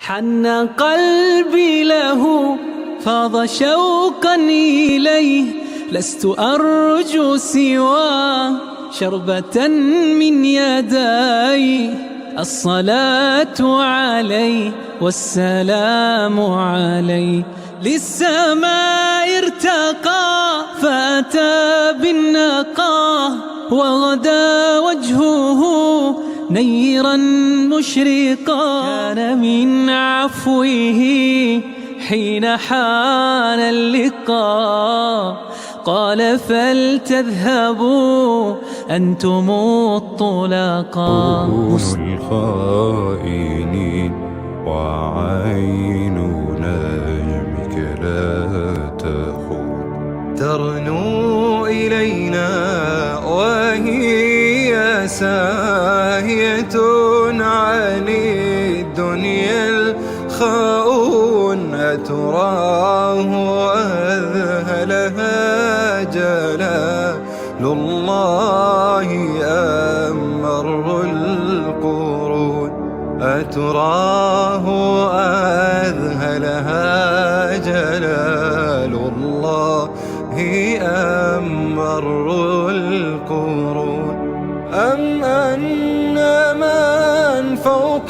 حن قلبي له فاض شوقا إليه، لست أرجو سوى شربة من يدي. الصلاة عليه والسلام عليه، للسماء ارتقى فأتى بالنقى، وغدا وجهه نيرا مشرقا. كان من عفوه حين حان اللقاء قال فلتذهبوا أنتم الطلقاء. الخائنين وعين نجمك لا تخون، ترنو إلينا وهي ساهية عن الدنيا الخاؤون. أتراه أذهلها جلال الله أم مر القرون؟ أتراه أذهلها جلال الله أم مر القرون؟ أم أن من فوق